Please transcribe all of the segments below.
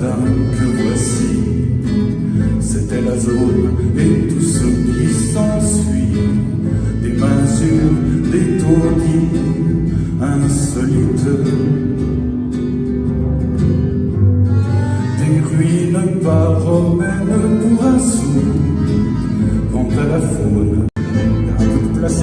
jardin que voici, c'était la zone et tout ce qui s'ensuit, des masures, des taudis insolites, des ruines pas romaines pour un sou. Quant à la faune, un peu de place.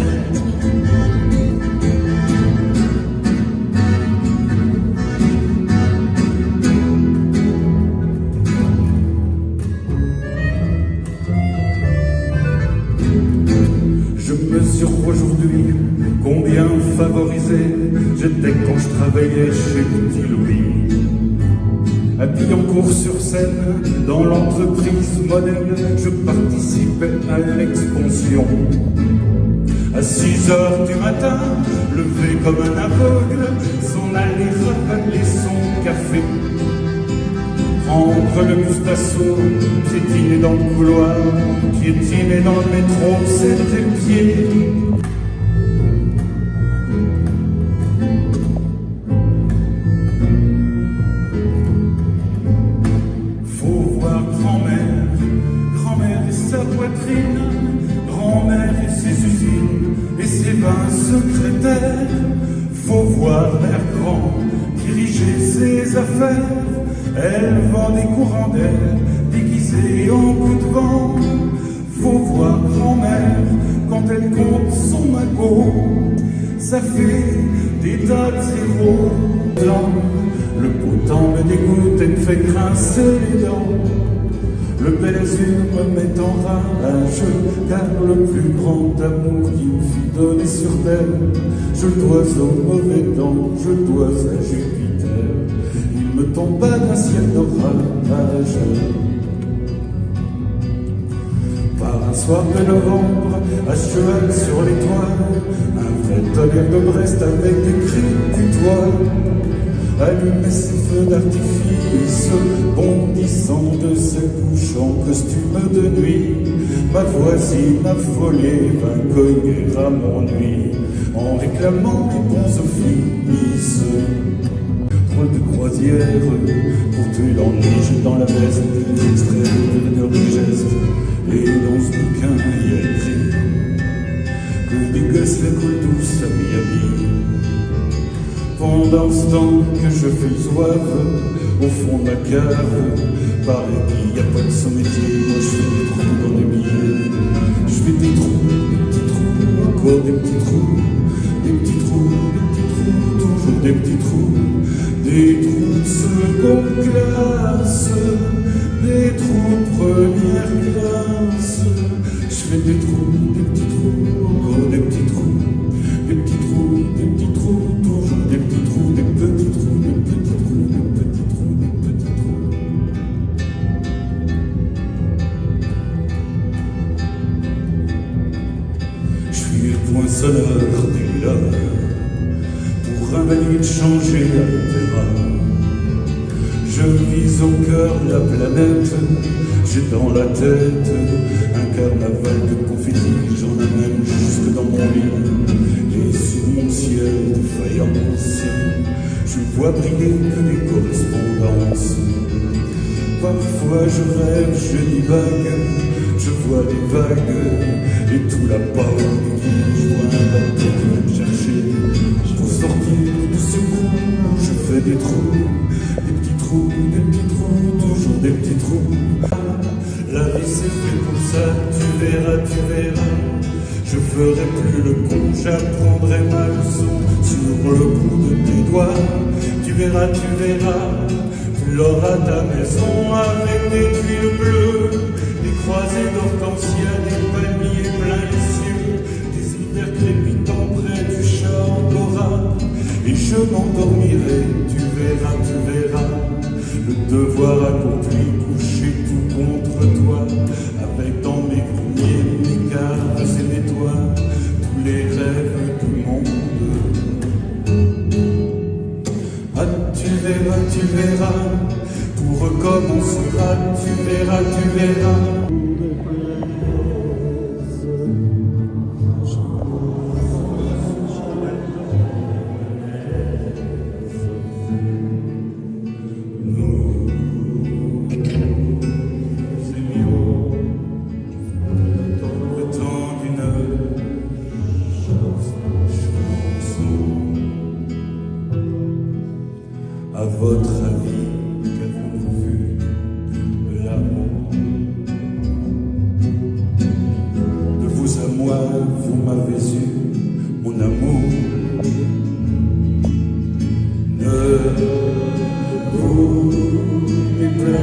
Je mesure aujourd'hui combien favorisé j'étais quand je travaillais chez Petit Louis. À Billancourt-sur-Seine, dans l'entreprise modèle, je participais à l'expansion. À 6 heures du matin, levé comme un aveugle, s'en aller ravaler son café. Prendre le bus d'assaut, piétiner dans le couloir, piétiner dans le métro, c'était le pied. Grand-mère et sa poitrine, grand-mère et ses usines et ses vins secrétaires. Faut voir mère grand diriger ses affaires. Elle vend des courants d'air déguisés en coups de vent. Faut voir grand-mère quand elle compte son magot. Ça fait des tas de zéros blancs. Le beau temps me dégoûte et me fait grincer les dents. Le bel azur me met en rage, car le plus grand amour qui me fut donné sur terre, je le dois au mauvais temps, je le dois à Jupiter. Il me tombe pas d'un ciel d'orage. Par un soir de novembre, à cheval sur les toits, un vrai tonnerre de Brest avec des cris du toit. Allumer ses feux d'artifice, bondissant de sa couche en costume de nuit. Ma voisine affolée vint cogner à mon nuit, en réclamant les bons offices. Drôle de croisière, pour tuer l'ennui, j'ai dans la veste des extraits de digeste. Et dans ce bouquin, il y a écrit que des gosses la coule douce à Miami. Pendant ce temps que je fais le zouave au fond de ma cave, pareil qu'il n'y a pas de son métier, moi je fais des trous dans les billets. Je fais des petits trous, encore des petits trous, des petits trous, des petits trous, toujours des petits trous, des trous de seconde classe, des trous de première classe. Je fais des trous, des petits trous, encore des petits trous, des petits trous, des petits trous, toujours des petits trous, des petits trous, des petits trous, des petits trous, des petits trous. Je suis le poinçonneur des laves, pour un valide changer la terre. Je vise au cœur de la planète, j'ai dans la tête un carnaval de confettis, j'en amène jusque dans mon lit. Et sur mon ciel de faïence, je vois briller que des correspondances. Parfois je rêve, je divague, je vois des vagues et tout la parole qui je vois un bateau qui va me chercher. Pour sortir de ce trou, je fais des trous, des petits trous, des petits trous, toujours des petits trous. La vie c'est fait pour ça, tu verras, tu verras. Je ferai plus le con, j'apprendrai ma leçon sur le bout de tes doigts. Tu verras, tu l'auras ta maison avec des tuiles bleues, des croisées d'hortensia, des palmiers plein les cieux, des hivers crépitants près du champ d'Ora. Et je m'endormirai, tu verras, le devoir accompli, couché tout contre toi, avec dans mes greniers, mes caves et mes toits, tous les rêves du monde. Ah, tu verras, tout recommencera, tu verras. Nous moi, vous m'avez eu, mon amour. Ne vous déplaise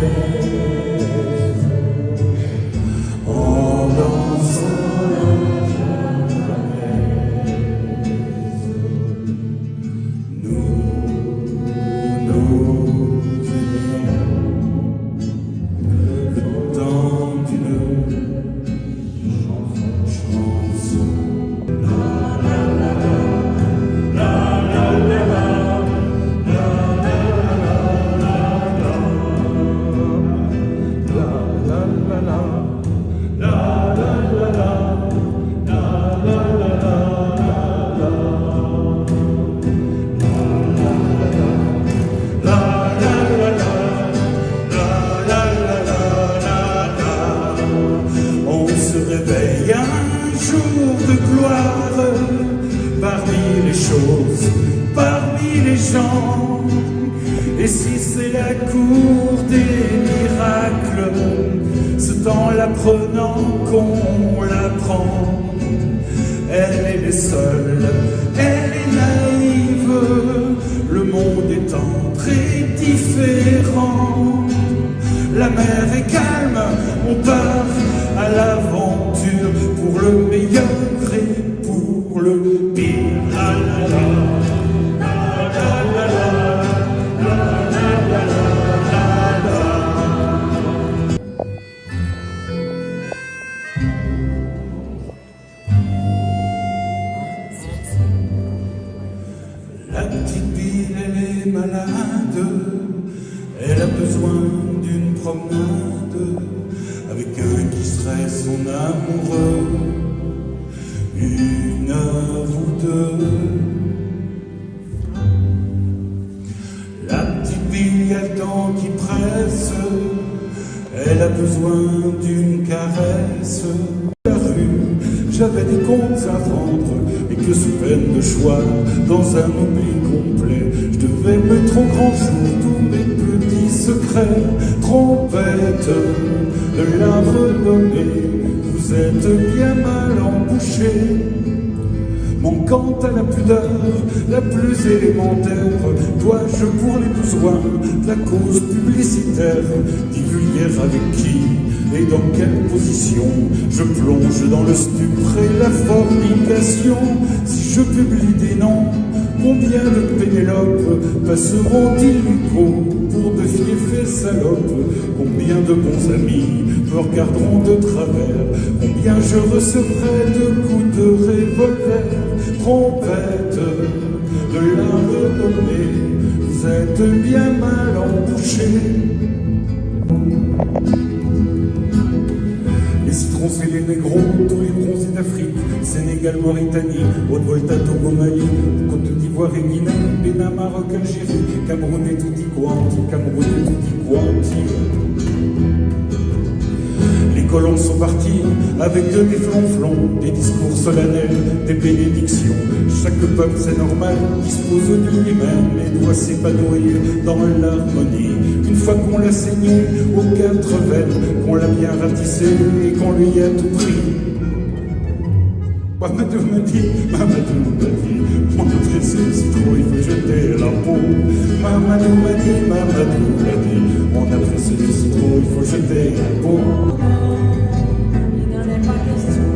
en dansant la jamaïque. Nous aimions le temps d'une chanson. On se réveille un jour de gloire, parmi les choses, parmi les gens. Et si c'est la cour des miracles, c'est en l'apprenant qu'on l'apprend. Elle est seule, elle est naïve, le monde étant très différent. La mer est calme, on part à l'aventure pour le meilleur et pour le pire. La, la, la. La petite Bill, elle est malade, elle a besoin d'une promenade avec un qui serait son amoureux, 1 heure ou 2. La petite Bill, il y a le temps qui presse, elle a besoin d'une caresse. La rue, j'avais des comptes à rendre et que sous peine de choix, dans un oubli complet, je devais mettre au grand jour tous mes petits secrets. Trompette de la renommée, vous êtes bien mal embouchée. Manquant à la pudeur la plus élémentaire, dois-je pour les besoins de la cause publicitaire divulguer avec qui et dans quelle position je plonge dans le stupre et la fornication? Si je publie des noms, combien de Pénélope passeront-ils Hugo pour de fiefs salopes? Combien de bons amis me regarderont de travers? Combien je recevrai de coups de revolver? Trompette de la renommée, vous êtes bien mal embouchés. Les citrons, c'est les négros, tous les bronzés d'Afrique, Sénégal, Mauritanie, Haute-Volta, Togo, Mali, Côte d'Ivoire et Guinée, Bénin, Maroc, Algérie, Cameroun et tutti quanti, Cameroun et tutti quanti. Les colons sont partis avec des flonflons, des discours solennels, des bénédictions. Chaque peuple, c'est normal, dispose de lui-même et doit s'épanouir dans l'harmonie. Une fois qu'on l'a saigné aux 4 veines, qu'on l'a bien ratissé et qu'on lui a tout pris. Mamadou m'a dit, on a pressé le citron, il faut jeter la peau. Mamadou m'a dit, on a pressé le citron, il faut jeter la peau. Il n'en est pas question.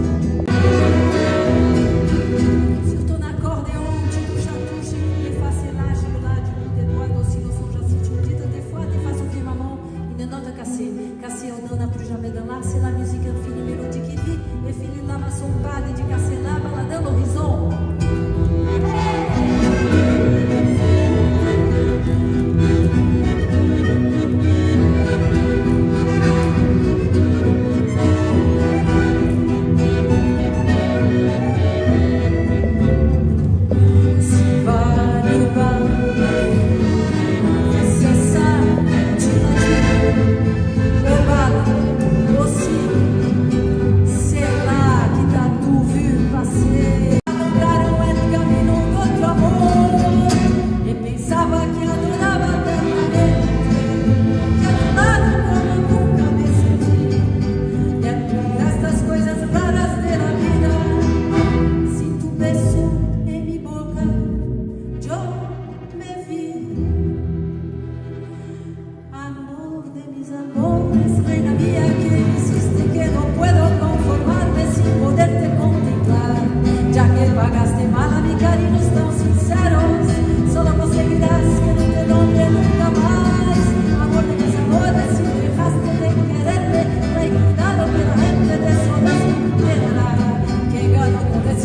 Sur ton accordéon, tu touches à toucher, effacer l'âge et là, du bout des doigts, aussi nos songes assis, tu me dis des fois, des façons firmament, une note cassée, cassée, on n'a plus jamais dans l'art, c'est la musique infinie, mélodie qui vit, et fini lama son pas, dédicacé là, baladant l'horizon.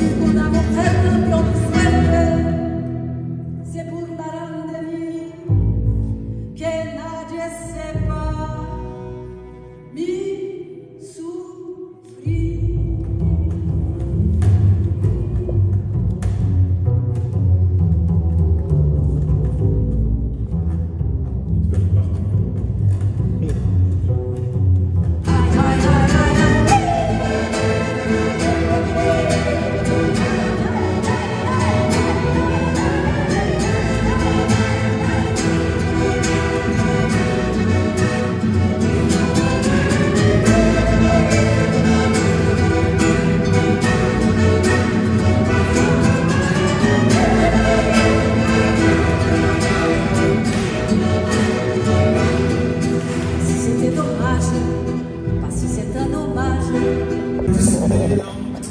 decir con una mujer cambió mi suerte. Se burlarán de mí, que nadie sepa mi sufrir.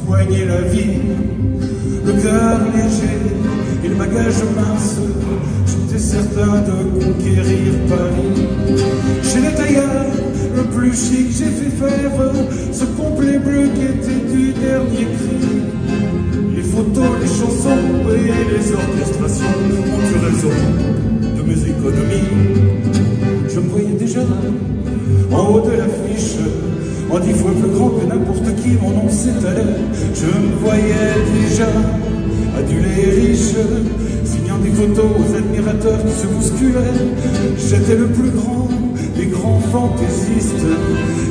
Empoigner la vie, le cœur léger et le bagage mince, j'étais certain de conquérir Paris. Chez les taillards, le plus chic, j'ai fait faire ce complet bleu qui était du dernier cri. Les photos, les chansons et les orchestrations ont eu raison de mes économies. Je me voyais déjà en haut de l'affiche, en 10 fois plus grand que n'importe qui, mon nom s'étalait. Je me voyais déjà adulé et riche, signant des photos aux admirateurs qui se bousculaient. J'étais le plus grand des grands fantaisistes,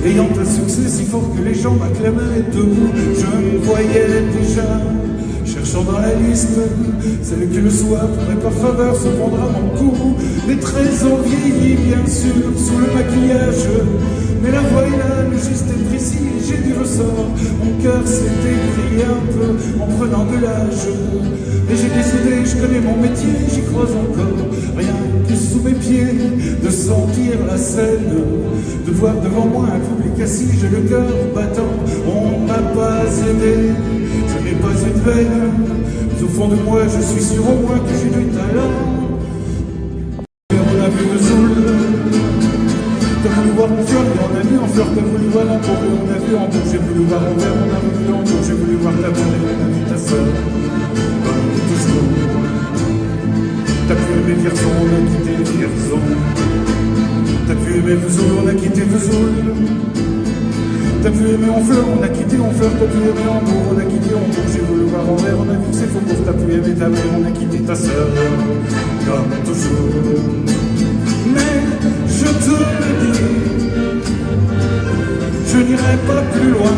ayant un succès si fort que les gens m'acclamaient debout. Je me voyais déjà cherchant dans la liste celle qui le soir pourrait par faveur se prendre à mon cou. Les traits ont vieilli bien sûr sous le maquillage, mais la voix est là, le juste est précis, j'ai du ressort. Mon cœur s'est écrié un peu en prenant de l'âge, et j'ai décidé, je connais mon métier, j'y crois encore. Rien que sous mes pieds, de sentir la scène, de voir devant moi un public assis, j'ai le cœur battant. On m'a pas aidé, je n'ai pas eu de veine, mais au fond de moi, je suis sûr au moins que j'ai du talent. On a vu le Zoul, t'as voulu voir mon fleur, et on a vu en fleur, t'as voulu voir en bourg, et on a vu en bourg, j'ai voulu voir en verre, on a vu en bourg, j'ai voulu voir ta blonde, et on a vu ta sœur, comme toujours. T'as pu aimer Vierzon, on a quitté Vierzon. T'as pu aimer Vesoul, on a quitté Vesoul. T'as pu aimer Honfleur, on a quitté Honfleur. T'as pu aimer Hambourg, on a quitté Hambourg. J'ai voulu voir en verre, on a vu que c'est faux. T'as pu aimer ta mère, on a quitté ta sœur, comme toujours. Mais je te le dis, je n'irai pas plus loin.